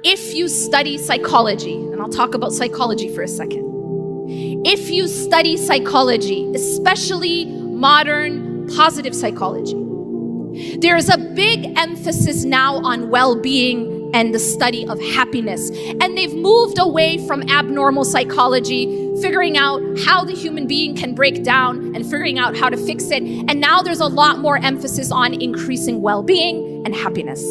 if you study psychology, and I'll talk about psychology for a second. If you study psychology, especially modern positive psychology, there is a big emphasis now on well-being and the study of happiness. And they've moved away from abnormal psychology, figuring out how the human being can break down and figuring out how to fix it. And now there's a lot more emphasis on increasing well-being and happiness.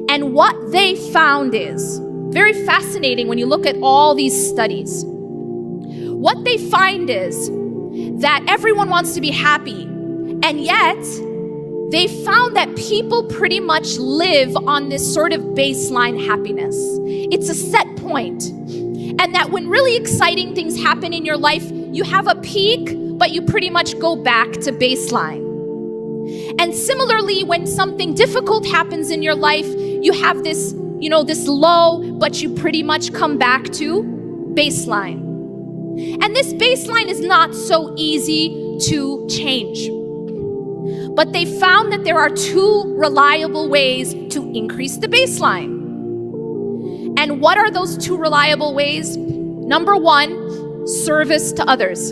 And what they found is very fascinating when you look at all these studies. What they find is that everyone wants to be happy, and yet they found that people pretty much live on this sort of baseline happiness. It's a set point. And that when really exciting things happen in your life, you have a peak, but you pretty much go back to baseline. And similarly, when something difficult happens in your life, you have this, this low, but you pretty much come back to baseline. And this baseline is not so easy to change. But they found that there are two reliable ways to increase the baseline. And what are those two reliable ways? Number one, service to others.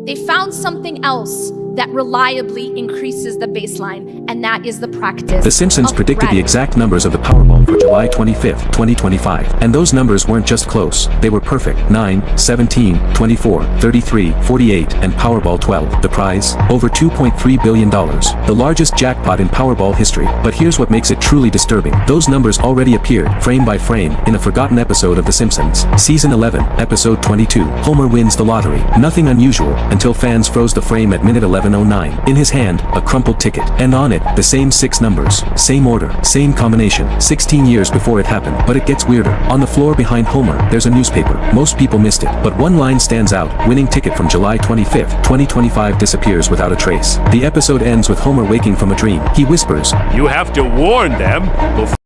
They found something else that reliably increases the baseline, and that is the practice. The Simpsons predicted the exact numbers of the Powerball for July 25th, 2025. And those numbers weren't just close, they were perfect. 9, 17, 24, 33, 48, and Powerball 12. The prize? Over $2.3 billion. The largest jackpot in Powerball history. But here's what makes it truly disturbing. Those numbers already appeared, frame by frame, in a forgotten episode of The Simpsons. Season 11, Episode 22. Homer wins the lottery. Nothing unusual, until fans froze the frame at minute 11:09. In his hand, a crumpled ticket, and on it, the same 6 numbers, same order, same combination, 16 years before it happened. But it gets weirder. On the floor behind Homer, there's a newspaper. Most people missed it, but one line stands out: winning ticket from July 25th, 2025 disappears without a trace. The episode ends with Homer waking from a dream. He whispers, "You have to warn them before